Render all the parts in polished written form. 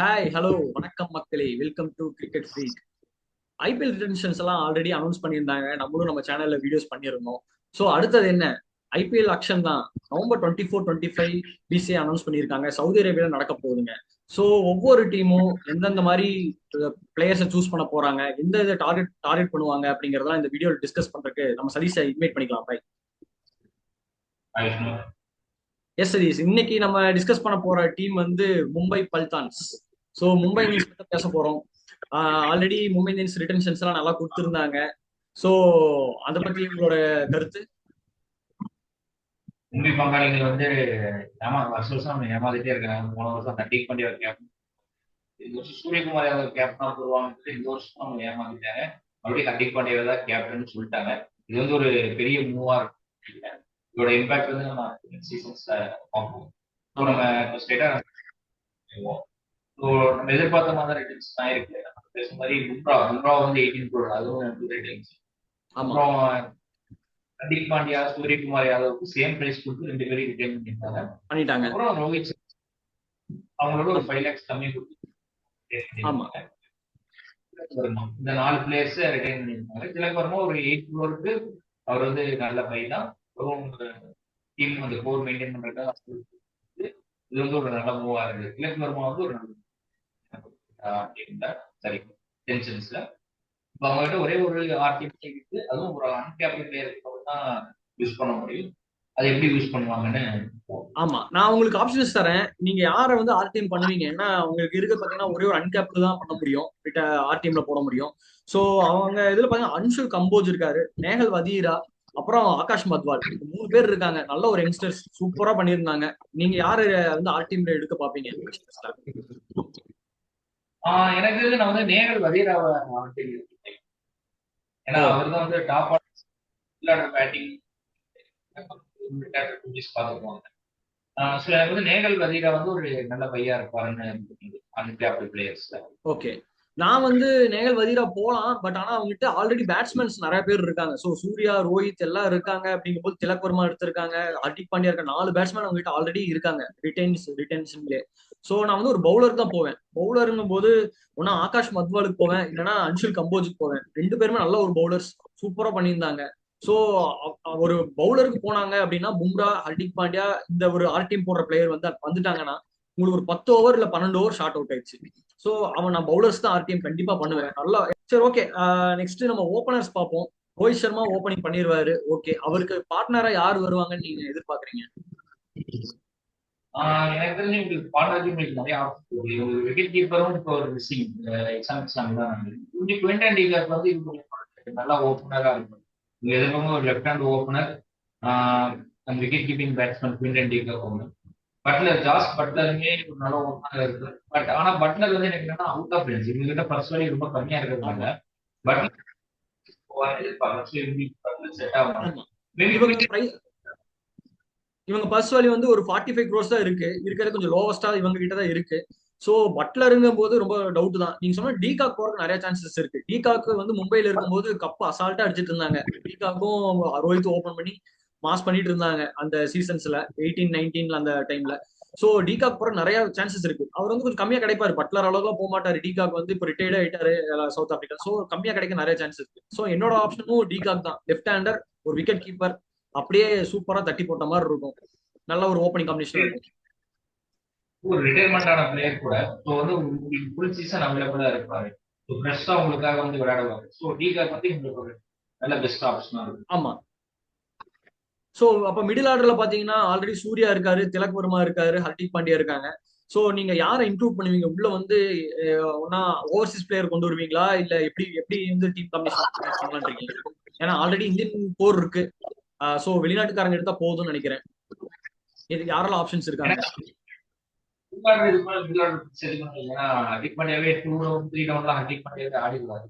Hi hello வணக்கம் மக்களே, welcome to cricket freak. IPL retentions எல்லாம் ஆல்ரெடி அனௌன்ஸ் பண்ணியிருந்தாங்க. நம்மளும் நம்ம சேனல்ல வீடியோஸ் பண்ணியிருந்தோம். ஸோ அடுத்தது என்ன? ஐபிஎல் ஆக்ஷன் தான். நவம்பர் 24, 25 பிசிஏ அனௌன்ஸ் பண்ணியிருக்காங்க. சவுதி அரேபியாவில் நடக்க போகுதுங்க. ஸோ ஒவ்வொரு டீமும் எந்தெந்த மாதிரி பிளேயர்ஸை சூஸ் பண்ண போறாங்க, எந்த இதை டார்கெட் டார்கெட் பண்ணுவாங்க அப்படிங்கறதெல்லாம் இந்த வீடியோவில் டிஸ்கஸ் பண்றதுக்கு நம்ம சதீஷை இன்வைட் பண்ணிக்கலாம். பை எஸ் சதீஷ், இன்னைக்கு நம்ம டிஸ்கஸ் பண்ண போற டீம் வந்து மும்பை பல்டான்ஸ். ஸோ மும்பை இந்தியன்ஸ் பத்தி பேச போறோம். ஆல்ரெடி மும்பை இந்தியன்ஸ் ரிட்டன்ஷன்ஸ் எல்லாம் நல்லா கொடுத்துருந்தாங்க. ஸோ அதை பத்தி உங்களோட கருத்து? மும்பை பங்காளிகள் வருஷம் வருஷம் அவங்க ஏமாத்திட்டே இருக்காங்க. போன வருஷம் அந்த டீக் பண்ணி ஒரு கேப்டன், இந்த வருஷம் சூரியகுமார் யாதவ் கேப்டனா போடுவாங்க. இந்த வருஷம் அவங்க ஏமாத்திட்டாங்க. மறுபடியும் ஹர்திக் பாண்டியா தான் கேப்டன் சொல்லிட்டாங்க. இது ஒரு பெரிய மூவா இருக்கு. இதோட இம்பாக்ட் நம்ம சீசன்ஸ்ல பார்ப்போம். ஸோ நம்ம ஸ்ட்ரெயிட்டா நம்ம எதிர்பார்த்த மாதிரி ரிட்டர்ன்ஸ் தான் இருக்கு. நம்ம பேசுற மாதிரி பும்ரா 18 crore, அதுவும் ரிட்டர்ன்ஸ். அப்புறம் ஹர்திக் பாண்டியா, சூரியகுமார் யாதவுக்கு சேம் பிரைஸ் கொடுத்து 2 பேரும் ரிட்டர்ன் பண்ணிட்டாங்க. அப்புறம் ரோஹித் அவங்களோட ஒரு 5 lakhs கம்மி கொடுத்து இந்த 4 பிளேயர்ஸ் ரிட்டைன் பண்ணியிருந்தாங்க. திலக் வர்மா ஒரு 8 crore அவர் நல்ல பையனா டீம் அந்த கோர் மெயின்டைன் பண்றதுக்காக இது ஒரு நல்ல மூவா இருக்கு. திலக் வர்மா ஒரு நல்ல சரி டென்ஷன்ஸ்ல இப்ப அவங்ககிட்ட ஒரே ஒரு ஆர்டிபிசி இருக்கு. அதுவும் ஒரு அன்கேப்டன் பிளேயருக்கு தான் யூஸ் பண்ண முடியும். அதை எப்படி யூஸ் பண்ணுவாங்கன்னு. ஆமா, நான் உங்களுக்கு ஆப்ஷன்ஸ் தரேன். நீங்க யாரை வந்து ஆர் டீம் பண்ணுவீங்க? ஏன்னா உங்களுக்கு இருக்க பாத்தீங்கன்னா ஒரே ஒரு அன்கேப்டு தான் பண்ண முடியும், ஆர் டீம்ல போட முடியும். சோ அவங்க இதுல பாத்தீங்கன்னா அன்ஷுல் கம்போஜ் இருக்காரு, நேஹல் வதீரா, அப்புறம் ஆகாஷ் மத்வால். 3 பேர் இருக்காங்க. நல்ல ஒரு யங்ஸ்டர்ஸ், சூப்பரா பண்ணியிருந்தாங்க. நீங்க யாரு வந்து ஆர் டீம்ல எடுக்க பாப்பீங்க? எனக்கு நான் நேஹல் வதீராவை ஏன்னா அவர் தான் டாப் ஆர்டர் பேட்டிங் பார்த்துக்குவாங்க. ஸோ எனக்கு நேஹல் வதீரா ஒரு நல்ல பையா இருப்பாருன்னு அன்கேப்டு பிளேயர்ஸ்ல. ஓகே, நான் வந்து நேகல் வதீரா போலாம். பட் ஆனா அவங்ககிட்ட ஆல்ரெடி பேட்ஸ்மேன்ஸ் நிறைய பேர் இருக்காங்க. ஸோ சூர்யா, ரோஹித் எல்லாம் இருக்காங்க. அப்படிங்கும்போது திலக் வர்மா எடுத்திருக்காங்க, ஹர்திக் பாண்டியா இருக்க 4 பேட்ஸ்மேன் அவங்ககிட்ட ஆல்ரெடி இருக்காங்க ரிட்டென்ஷன்லேயே. ஸோ நான் வந்து ஒரு பவுலர் தான் போவேன். பவுலருங்கும் போது ஒன்னா ஆகாஷ் மத்வாலுக்கு போவேன், இல்லைன்னா அன்ஷுல் கம்போஜுக்கு போவேன். 2 பேருமே நல்ல ஒரு பவுலர்ஸ், சூப்பரா பண்ணியிருந்தாங்க. ஸோ ஒரு பவுலருக்கு போனாங்க அப்படின்னா பும்ரா, ஹர்திக் பாண்டியா, இந்த ஒரு ஆர் டீம் போடுற பிளேயர் வந்துட்டாங்கன்னா உங்களுக்கு ஒரு 10 ஓவர் இல்ல 12 ஓவர் ஷார்ட் அவுட் ஆயிடுச்சு. சோ அவன் நான் பவுலர்ஸ் தான் ஆர்டிஎம் கண்டிப்பா பண்ணுவேன். நல்லா. சரி, ஓகே. நெக்ஸ்ட் நம்ம ஓபனர்ஸ் பார்ப்போம். ரோஹித் சர்மா ஓபனிங் பண்ணிடுவாரு. ஓகே, அவருக்கு பார்ட்னரா யார் வருவாங்கன்னு நீங்க எதிர்பார்க்கறீங்க? எனக்கு தெரிஞ்சு உங்களுக்கு பாண்டாஜி நிறைய ஆப்ஷன். ஒரு விக்கெட் கீப்பரும் இப்போ ஒரு மிஸ்ஸிங் எக்ஸாம்பிள் தான். கொஞ்சம் குவிண்டன் டிகாக் நல்லா ஓப்பனரா இருக்கும். நீங்க எதிர்பார்க்கும் ஒரு லெஃப்ட் ஹேண்ட் ஓப்பனர், அந்த wicket keeping batsman Quinton de Kock ஒன்று. பட்லர், ஜாஸ் பட்லருமே ஒரு நல்ல ஓப்பனர் இருக்கு. பட் ஆனா பட்லர் எனக்கு என்னன்னா அவுட் ஆஃப் ரேஞ்ச், இவங்க கிட்ட பர்சனலி ரொம்ப கம்மியா இருக்கிறதுனால பட்லர் செட் ஆகும். இவங்க பர்ஸ் வேல்யூ வந்து ஒரு 45 crores தான் இருக்கு. இருக்கிறது கொஞ்சம் லோவஸ்டா இவங்க கிட்ட தான் இருக்கு. சோ பட்லருங்கும் போது ரொம்ப டவுட் தான். நீங்க சொன்ன டீகாக் போறதுக்கு நிறைய சான்சஸ் இருக்கு. டீகாக் வந்து மும்பைல இருக்கும்போது கப்பு அசால்ட்டா அடிச்சிட்டு இருந்தாங்க. டீகாக்கும் ரோஹித் ஓபன் பண்ணி மாஸ் பண்ணிட்டு இருந்தாங்க அந்த சீசன்ஸ்ல 18-19 அந்த டைம்ல. சோ டீகாக் போற நிறைய சான்சஸ் இருக்கு. அவர் வந்து கொஞ்சம் கம்மியா கிடைப்பாரு. பட்லர் அளவுக்கு போக மாட்டாரு. டீகாக் வந்து இப்போ ரிட்டையர்ட் ஆயிட்டாரு சவுத் ஆப்பிரிக்கா. சோ கம்மியா கிடைக்க நிறைய சான்சஸ் இருக்கு. சோ என்னோட ஆப்ஷனும் டீகாக் தான். லெஃப்ட் ஹேண்டர், ஒரு விக்கெட் கீப்பர், அப்படியே சூப்பரா தட்டி போட்ட மாதிரி இருக்கும். நல்ல ஒரு ஓப்பனிங் காம்பினேஷன் இருக்கும். ஒரு ரிட்டையர்மெண்ட் ஆன பிளேயர் கூட ஸோ உங்களுக்கு ஃபுல் சீசன் அவைலபிளா இருப்பாரு. ஸோ ஃப்ரெஷ்ஷா உங்களுக்காக விளையாடுவாரு. ஸோ டீகாக் உங்களுக்கு ஒரு நல்ல பெஸ்ட் ஆப்ஷனா இருக்கும். ஆமா. சோ அப்ப மிடில் ஆர்டர்ல பாத்தீங்கன்னா ஆல்ரெடி சூர்யா இருக்காரு, திலக் வர்மா இருக்காரு, ஹர்திக் பாண்டியா இருக்காங்க. சோ நீங்க யாரை இன்க்ளூட் பண்ணுவீங்க உள்ள வந்து? ஒன்னா ஓவர்சீஸ் பிளேயர் கொண்டு வருவீங்களா, இல்ல எப்படி எப்படி வந்து டீம் காம்பினேஷன் பண்ணலாம்னு இருக்கீங்க? ஏன்னா ஆல்ரெடி இந்தியன் போர் இருக்கு. சோ வெளிநாட்டுக்காரங்க எடுத்தா போதும்னு நினைக்கிறேன். இதுக்கு யாரெல்லாம் ஆப்ஷன்ஸ் இருக்காங்க? ஹர்திக் பாண்டியாவே 2 round 3 roundலாம் ஹர்திக் பாண்டியாவே ஆடிடுவாரு.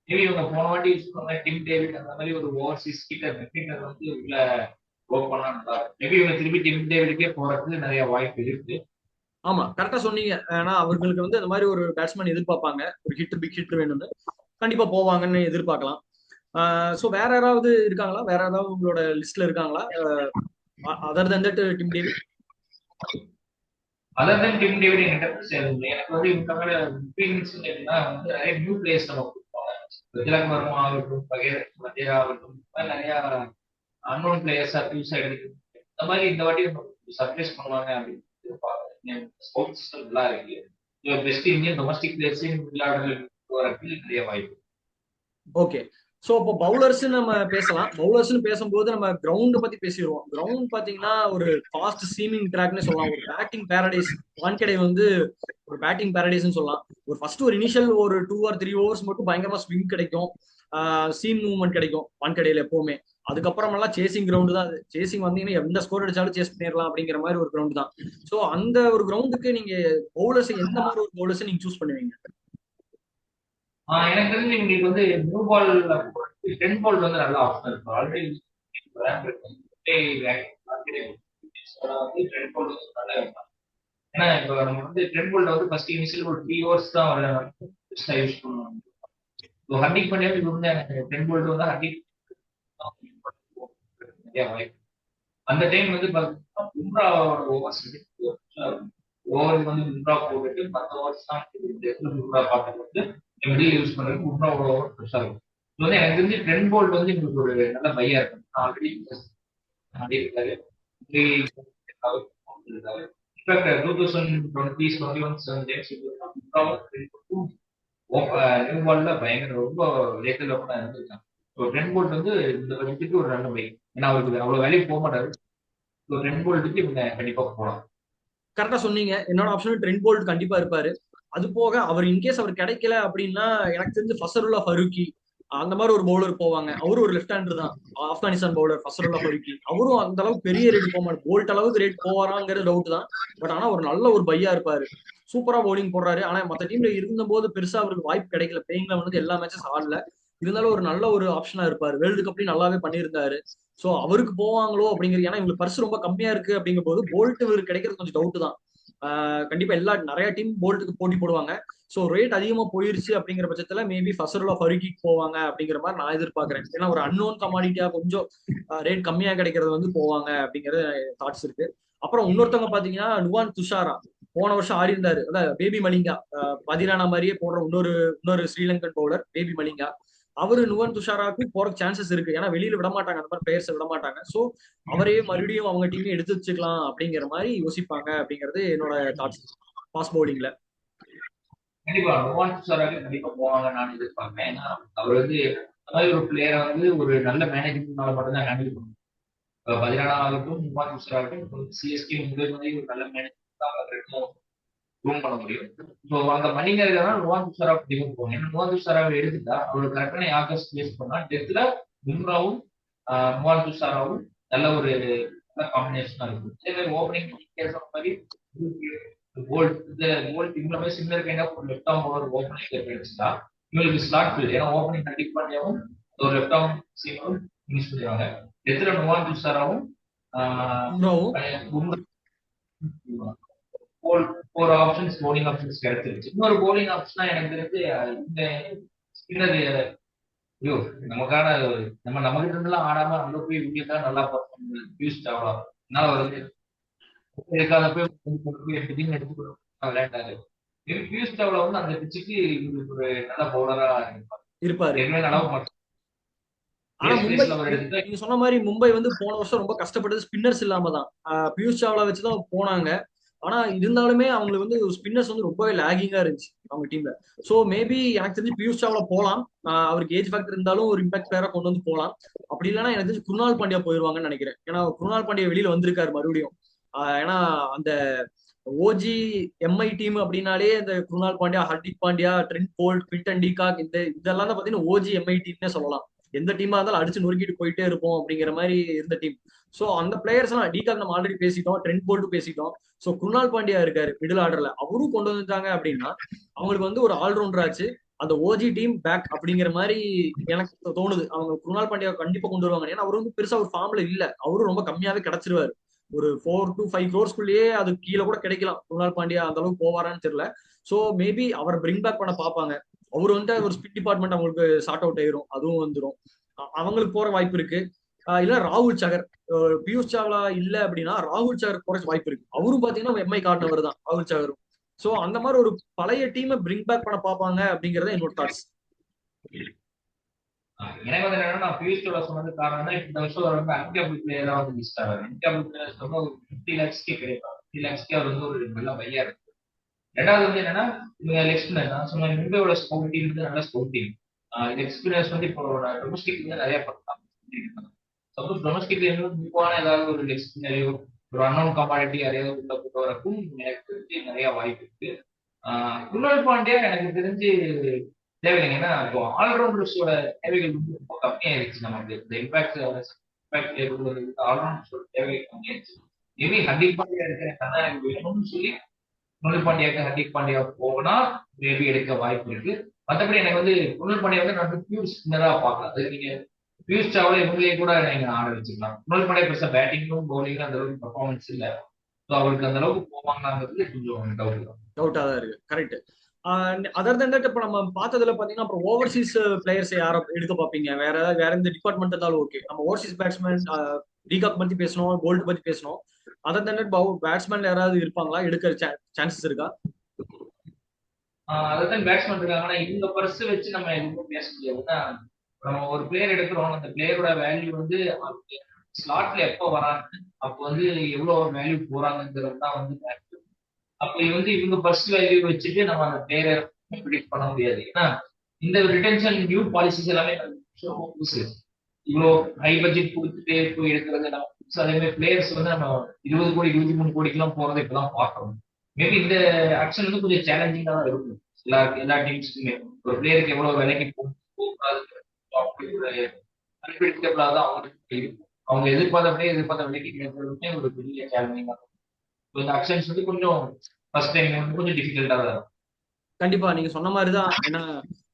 மேபி இவங்க போன வாட்டி யூஸ் பண்ண டிம் டேவிட் அந்த மாதிரி ஒரு ஓவர்சீஸ் கிட்டர் உள்ள ஒர்க் பண்ணா நல்லா இருக்கும். மேபி இவங்க திருப்பி டிம் டேவிடுக்கே போறதுக்கு நிறைய வாய்ப்பு இருக்கு. ஆமா, கரெக்டா சொன்னீங்க. ஏன்னா அவர்களுக்கு வந்து அந்த மாதிரி ஒரு பேட்ஸ்மேன் எதிர்பார்ப்பாங்க. ஒரு பிக் ஹிட் வேணும்னு கண்டிப்பா போவாங்கன்னு எதிர்பார்க்கலாம். சோ வேற யாராவது இருக்காங்களா? வேற ஏதாவது உங்களோட லிஸ்ட்ல இருக்காங்களா other than that Tim David? Other than Tim David எனக்கு வந்து இவங்க எக்ஸ்பீரியன்ஸ் எப்படின்னா வந்து நிறைய நியூ பிளேயர்ஸ் நம்ம கொடுப்பாங்க. திலக் வர்மா ஆகட்டும், பகேரா ஆகட்டும், இந்த மாதிரி நிறைய அன்னோன் பிளேயர்ஸா புதுசா எடுத்து இந்த மாதிரி இந்த வாட்டி சர்ப்ரைஸ் பண்ணுவாங்க அப்படின்னு ஸ்போர்ட்ஸ் நல்லா இருக்கு. பெஸ்ட் இந்தியன் டொமஸ்டிக் பிளேயர்ஸையும் விளையாடுறது வரக்கு நிறைய வாய்ப்பு. ஓகே. சோ இப்போ பவுலர்ஸ் நம்ம பேசலாம். பவுலர்ஸ்னு பேசும்போது நம்ம கிரவுண்ட் பத்தி பேசிடுவோம். கிரவுண்ட் பாத்தீங்கன்னா ஒரு ஃபாஸ்ட் சீமிங் ட்ராக்னே சொல்லலாம். ஒரு பேட்டிங் பேரடைஸ். வான்கடை வந்து ஒரு பேட்டிங் பேரடைஸ்னு சொல்லலாம். ஒரு ஃபர்ஸ்ட் ஒரு இனிஷியல் ஒரு 2 or 3 ஓவர்ஸ் மட்டும் பயங்கரமா ஸ்விங் கிடைக்கும். சீம் மூவ்மெண்ட் கிடைக்கும் வான்கடையில எப்பவுமே. அதுக்கப்புறம் எல்லாம் சேசிங் கிரவுண்ட் தான். அது சேசிங் வந்தீங்கன்னா எந்த ஸ்கோர் அடிச்சாலும் சேஸ் பண்ணிடலாம் அப்படிங்கிற மாதிரி ஒரு கிரவுண்ட் தான். சோ அந்த ஒரு கிரவுண்டுக்கு நீங்க பவுலர்ஸ் எந்த மாதிரி ஒரு பவுலர்ஸ் நீங்க சூஸ் பண்ணுவீங்க? எனக்கு தெரிஞ்சு உங்களுக்கு வந்து நியூ பால் டென் பால் வந்து நல்ல ஆப்ஷன் இருக்கும். ஆல்ரெடி வந்து டென் பால் வந்து நல்லா இருக்கும். ஏன்னா இப்போ நம்ம வந்து டென் பால் வந்து ஃபர்ஸ்ட் இனிஷியல் ஒரு 3 ஓவர்ஸ் தான் யூஸ் பண்ணுவாங்க. ஹர்திக் பாண்டியா வந்து எனக்கு டென் பால் வந்து ஹர்திக் நிறைய வாய்ப்பு. அந்த டைம் வந்து பார்த்தீங்கன்னா பும்ராவோட ஓவர்ஸ் ஓவருக்கு வந்து பும்ரா போட்டுட்டு 10 ஓவர்ஸ் தான் பும்ரா பார்த்துட்டு வந்து மிடில் யூஸ் பண்றது பும்ராவோட ஓவர் பெருசா இருக்கும். இது வந்து எனக்கு தெரிஞ்சு ட்ரெண்ட் போல்ட் வந்து எங்களுக்கு ஒரு நல்ல பையா இருக்கும். ஆல்ரெடி ஆடி இருக்காரு. இன்ஃபேக்ட் 2020-21 ஜேம்ஸ் நியூ பால்ல பயங்கர ரொம்ப லேட்டல் ஓப்பனா இருந்திருக்காங்க. ட்ரெண்ட் போல்ட் வந்து இந்த வருஷத்துக்கு ஒரு நல்ல பை. ஏன்னா அவருக்கு அவ்வளவு வேலைக்கு போக மாட்டாரு. ட்ரெண்ட் போல்ட்டுக்கு இவங்க கண்டிப்பா போகலாம். கரெக்டா சொன்னீங்க. என்னோட ஆப்ஷன் ட்ரெண்ட் போல்ட் கண்டிப்பா இருப்பாரு. அது போக அவர் இன்கேஸ் அவர் கிடைக்கல அப்படின்னா எனக்கு தெரிஞ்சு ஃபசருல்லா ஃபருக்கி அந்த மாதிரி ஒரு பவுலர் போவாங்க. அவரும் ஒரு லெஃப்ட் ஹேண்டர் தான். ஆப்கானிஸ்தான் பவுலர் ஃபசருல்லா ஃபருக்கி. அவரும் அந்த அளவுக்கு பெரிய ரேட் போக மாட்டார். போல்ட் அளவுக்கு ரேட் போவாராங்கிறது டவுட் தான். பட் ஆனா ஒரு நல்ல ஒரு பையா இருப்பாரு. சூப்பரா பவுலிங் போடுறாரு. ஆனா மத்த டீம்ல இருந்த போது பெருசா அவருக்கு வாய்ப்பு கிடைக்கல. பிளேயிங்ல வந்து எல்லா மேட்சஸ் ஆடல. இருந்தாலும் ஒரு நல்ல ஒரு ஆப்ஷனா இருப்பாரு. வேர்ல்டு கப்லயும் நல்லாவே பண்ணியிருந்தாரு. சோ அவருக்கு போவாங்களோ அப்படிங்கிறது. ஏன்னா இவங்களுக்கு பர்ஸ் ரொம்ப கம்மியா இருக்கு அப்படிங்கும் போது போல்ட் இவருக்கு கிடைக்கிறது கொஞ்சம் டவுட் தான். கண்டிப்பா நிறைய டீம் போல்ட்டுக்கு போட்டி போடுவாங்க. சோ ரேட் அதிகமா போயிருச்சு அப்படிங்கிற பட்சத்துல மேபி ஃபசருல்லா ஃபருக்கிக்கு போவாங்க அப்படிங்கிற மாதிரி நான் எதிர்பார்க்கிறேன். ஏன்னா ஒரு அன்னோன் கமாடிட்டியா கொஞ்சம் ரேட் கம்மியா கிடைக்கிறது வந்து போவாங்க அப்படிங்கிற தாட்ஸ் இருக்கு. அப்புறம் இன்னொருத்தவங்க பாத்தீங்கன்னா நுவான் துஷாரா. போன வருஷம் ஆடி இருந்தாரு. அதாவது பேபி மலிங்கா. பதிரானா மாதிரியே போடுற இன்னொரு இன்னொரு ஸ்ரீலங்கன் பவுலர் பேபி மலிங்கா. அவரு நுவன் துஷாராவுக்கும் போறக்கு சான்சஸ் இருக்கு. ஏன்னா வெளியில விட மாட்டாங்க. அந்த மாதிரி பிளேயர்ஸ் விட மாட்டாங்க. சோ அவரையே மறுபடியும் அவங்க டீமே எடுத்து வச்சுக்கலாம் அப்படிங்கிற மாதிரி யோசிப்பாங்க அப்படிங்கிறது என்னோட தாட்ஸ் ஃபாஸ்ட் பவுலிங்ல. கண்டிப்பா நோவான் துஷாராவே கண்டிப்பா போவாங்க நான் எதிர்பார்க்கிறேன். ஏன்னா அவர் வந்து அந்த மாதிரி ஒரு பிளேயரை வந்து ஒரு நல்ல மேனேஜ்மெண்ட்னால மட்டும்தான் ஹேண்டில் பண்ணும். 14 ஆகட்டும் நோவான் துஷாரா ஆகட்டும் சிஎஸ்கே முதல் மாதிரி ஒரு நல்ல மேனேஜ்மெண்ட் ரூம் பண்ண முடியும். ஸோ அந்த மணிங்க நோவான் துஷாரா அதிகம் போகும். ஏன்னா நோவான் துஷாராவை எடுத்துட்டா அவரோட கரெக்டான யாக்கர்ஸ் பிளேஸ் பண்ணா டெத்ல பும்ராவும் நோவான் துஷாராவும் நல்ல ஒரு காம்பினேஷனா இருக்கும். அதே மாதிரி ஓப்பனிங் சொன்ன மாதிரி இவங்களுமே சிமிலர் கைண்ட் ஆஃப் ஒரு லெஃப்ட் ஆர்ம் பவுலர் ஓப்பனிங் கிடைச்சா இவங்களுக்கு ஸ்லாட் ஃபீல்ட். ஏன்னா ஓப்பனிங் ஹர்திக் பாண்டியாவும் ஒரு லெஃப்ட் ஆர்ம் சீமரும் யூஸ் பண்ணுவாங்க. எதிர நுவான் துஷாராவும் ஃபோர் ஆப்ஷன்ஸ் போலிங் ஆப்ஷன்ஸ் கிடைச்சிருச்சு. இன்னொரு போலிங் ஆப்ஷனா எனக்கு தெரிஞ்சு இந்த ஸ்பின்னர் ஐயோ நமக்கான நம்ம கிட்ட இருந்தெல்லாம் ஆடாம அங்க போய் இங்க தான் நல்லா பர்ஃபார்ம் பியூஷ் சாவ்லா. அதனால வந்து இதுக்காக போய் எடுத்து விளையாண்டாரு. பியூஷ் சாவ்லா வந்து அந்த பிச்சுக்கு ஒரு நல்ல பவுலரா இருப்பாரு. என்ன நடவு ஆனா மும்பை நீங்க சொன்ன மாதிரி மும்பை வந்து போன வருஷம் ரொம்ப கஷ்டப்பட்டது ஸ்பின்னர்ஸ் இல்லாம தான். பியூஷ் சாவ்லா வச்சுதான் போனாங்க. ஆனா இருந்தாலுமே அவங்களுக்கு வந்து ஸ்பின்னர்ஸ் வந்து ரொம்பவே லேகிங்கா இருந்துச்சு அவங்க டீம்ல. சோ மேபி எனக்கு தெரிஞ்சு பியூஷ் சாவ்லா போலாம். அவருக்கு ஏஜ் ஃபேக்டர் இருந்தாலும் ஒரு இம்பாக்ட் பிளேயரா கொண்டு வந்து போலாம். அப்படி இல்லைன்னா எனக்கு தெரிஞ்சு குருணால் பாண்டியா போயிருவாங்கன்னு நினைக்கிறேன். ஏன்னா குருணால் பாண்டியா வெளியில வந்திருக்காரு மறுபடியும். ஏன்னா அந்த ஓஜி எம்ஐ டீம் அப்படின்னாலே இந்த Krunal Pandya, Hardik Pandya, Trent Boult, Quinton de Kock இதெல்லாம் தான் பாத்தீங்கன்னா ஓஜி எம்ஐ டீம்னே சொல்லலாம். எந்த டீமா இருந்தாலும் அடிச்சு நொறுக்கிட்டு போயிட்டே இருப்போம் அப்படிங்கிற மாதிரி இருந்த டீம். சோ அந்த பிளேயர்ஸ் எல்லாம் டிகாக் நம்ம ஆல்ரெடி பேசிட்டோம், ட்ரெண்ட் போல்ட் பேசிட்டோம். சோ குருணால் பாண்டியா இருக்காரு மிடில் ஆர்டர்ல. அவரும் கொண்டு வந்துட்டாங்க அப்படின்னா அவங்களுக்கு வந்து ஒரு ஆல்ரவுண்டர் ஆச்சு. அந்த ஓஜி டீம் பேக் அப்படிங்கிற மாதிரி எனக்கு தோணுது. அவங்க குருணால் பாண்டியா கண்டிப்பா கொண்டு வருவாங்க. ஏன்னா அவரு வந்து பெருசா ஒரு ஃபார்ம்ல இல்ல. அவரும் ரொம்ப கம்மியாவே கிடைச்சிருவாரு. ஒரு 4 to 5 crores அது கீழே கூட கிடைக்கலாம். குருணால் பாண்டியா அந்த அளவுக்கு போவாரான்னு தெரியல. சோ மேபி அவர் பிரிங் பேக் பண்ண பாப்பாங்க. அவர் வந்து ஒரு ஸ்பின் டிபார்ட்மெண்ட் அவங்களுக்கு ஷார்ட் அவுட் ஆயிரும். அதுவும் வந்துடும். அவங்களுக்கு போற வாய்ப்பு இருக்கு. இல்ல ராகுல் சகர். பியூஷ் சாவ்லா இல்ல அப்படின்னா ராகுல் சகர் குறைச்ச வாய்ப்பு இருக்கு. அவரும் பாத்தீங்கன்னா எம்ஐ கார்டுவர் தான் ராகுல் சகரும். சோ அந்த மாதிரி ஒரு பழைய டீமை பிரிங் பேக் பண்ண பாப்பாங்க அப்படிங்கறத என்னோட தாட்ஸ். எனக்கு வந்து என்னன்னா நான் பியூஸ்ல சொன்னது காரணம் தான் இந்த வருஷம் ரொம்ப அன்கேபிள் பிளேயரா வந்து லிஸ்ட் ஆவார். அன்கேபிள் பிளேயர்ஸ் வந்து ஒரு 50 lakhsக்கே கிடைப்பார். 50 lakhsக்கே அவர் வந்து ஒரு நல்ல பையா இருக்கு. ரெண்டாவது வந்து என்னன்னா இவங்க லெக்ஸ்பினர் நான் சொன்ன மும்பையோட ஸ்கவுட் டீம் வந்து நல்ல ஸ்கவுட் டீம். இது எக்ஸ்பீரியன்ஸ் வந்து இப்போ டொமஸ்டிக் வந்து நிறைய பண்ணலாம். சப்போஸ் டொமஸ்டிக்ல இருந்து முக்கியமான ஏதாவது ஒரு லெக்ஸ்பினரையோ ஒரு அன்னோன் கமாடிட்டி யாரையாவது உள்ள கொண்டு வரக்கும் எனக்கு தெரிஞ்சு நிறைய வாய்ப்பு இருக்கு. குணால் பாண்டியா எனக்கு தெரிஞ்சு தேவையில்லைங்க. ஏன்னா இப்போ ஆல்ரவுண்டர்ஸோட தேவைகள் வந்து ரொம்ப கம்மியாயிருச்சு நமக்கு. இந்த இம்பாக்ட் இம்பாக்ட் ஆல்ரவுண்டர்ஸோட தேவைகள் கம்மியாயிருச்சு. மேபி ஹர்திக் பாண்டியா இருக்கிற எனக்கு வேணும்னு சொல்லி குணல் பாண்டியாக்கு ஹர்திக் பாண்டியா போனா மேபி எடுக்க வாய்ப்பு இருக்கு. மற்றபடி எனக்கு வந்து குணல் பாண்டியா வந்து நான் பியூர் ஸ்பின்னரா பார்க்கலாம். அது நீங்க பியூஷ் சாவ்லா இவங்களே கூட நீங்க ஆட வச்சுக்கலாம். குணல் பாண்டியா பெருசா பேட்டிங்கும் பவுலிங்கும் அந்த அளவுக்கு பர்ஃபார்மன்ஸ் இல்ல. ஸோ அவருக்கு அந்த அளவுக்கு போவாங்களாங்கிறது கொஞ்சம் டவுட் தான். டவுட்டா தான் இருக்கு. கரெக்ட். அதர் தன் தட் இப்ப நம்ம பார்த்ததுல பாத்தீங்கன்னா அப்புறம் ஓவர்சீஸ் பிளேயர்ஸ் யாரை எடுக்க பார்ப்பீங்க? வேற ஏதாவது வேற எந்த டிபார்ட்மெண்ட் இருந்தாலும் ஓகே. நம்ம ஓவர்சீஸ் பேட்ஸ்மேன் டீகாக் பத்தி பேசணும், கோல்ட் பத்தி பேசணும். அதர் தன் தட் பேட்ஸ்மேன் யாராவது இருப்பாங்களா எடுக்கிற சான்சஸ் இருக்கா? அதான் பேட்ஸ்மேன் இருக்காங்க. ஆனா இந்த பர்ஸ் வச்சு நம்ம எதுவுமே பேச முடியாது. ஏன்னா நம்ம ஒரு பிளேயர் எடுக்கிறோம். அந்த பிளேயரோட வேல்யூ வந்து ஸ்லாட்ல எப்போ வராங்க அப்போ வந்து எவ்வளவு வேல்யூ போறாங்கிறது தான் வந்து value. அப்போ வந்து இவங்க ஃபர்ஸ்ட் வேல்யூ வச்சுட்டு நம்ம அந்த பிளேயரை ப்ரிடிக்ட் பண்ண முடியாது. ஏன்னா இந்த ரிட்டன்ஷன் நியூ பாலிசிஸ் எல்லாமே புதுசு. இவ்வளோ ஹை பட்ஜெட் கொடுத்துட்டு போய் எடுக்கிறது நம்ம புதுசு. அதே மாதிரி பிளேயர்ஸ் வந்து நம்ம 20 கோடி 23 கோடிக்கெல்லாம் போறதை இப்பெல்லாம் பார்க்கறோம். மேபி இந்த ஆக்ஷன் வந்து கொஞ்சம் சேலஞ்சிங்கா தான் இருக்கும் எல்லா டீம்ஸ்க்குமே. ஒரு பிளேயருக்கு எவ்வளவு விலைக்கு போகக்கூடாது அன்பிரிடிக்டபிளா தான் அவங்களுக்கு இருக்கும். அவங்க எதிர்பார்த்தபடியே எதிர்பார்த்த விலைக்கு கிடைக்கிறதுமே ஒரு பெரிய சேலஞ்சிங்கா இருக்கும். இந்த ஆக்ஷன்ஸ் வந்து கொஞ்சம் ஃபர்ஸ்ட் டைம் வந்து கொஞ்சம் டிஃபிகல்ட்டா தான் இருக்கும். கண்டிப்பா நீங்க சொன்ன மாதிரி தான். ஏன்னா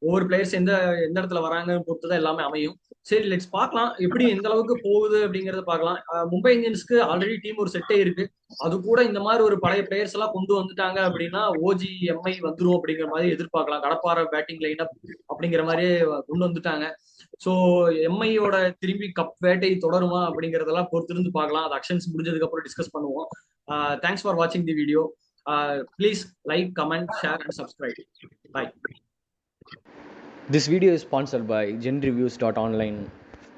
ஒவ்வொரு பிளேயர்ஸ் எந்த எந்த இடத்துல வராங்கன்னு பொறுத்து தான் எல்லாமே அமையும். சரி, லெட்ஸ் பார்க்கலாம் எப்படி எந்த அளவுக்கு போகுது அப்படிங்கறத பார்க்கலாம். மும்பை இந்தியன்ஸ்க்கு ஆல்ரெடி டீம் ஒரு செட்டே இருக்கு. அது கூட இந்த மாதிரி ஒரு பழைய பிளேயர்ஸ் எல்லாம் கொண்டு வந்துட்டாங்க அப்படின்னா ஓஜி எம்ஐ வந்துரும் அப்படிங்கிற மாதிரி எதிர்பார்க்கலாம். கடப்பார பேட்டிங் லைனப் அப்படிங்கிற மாதிரி கொண்டு வந்துட்டாங்க. ஸோ எம்ஐயோட திரும்பி கப் வேட்டை தொடருமா அப்படிங்கறதெல்லாம் பொறுத்திருந்து பார்க்கலாம். அது அக்ஷன்ஸ் முடிஞ்சதுக்கு அப்புறம் டிஸ்கஸ் பண்ணுவோம். தேங்க்ஸ் ஃபார் வாட்சிங் the video. Please like, comment, share, and subscribe. Bye. This video is sponsored by GenReviews.online.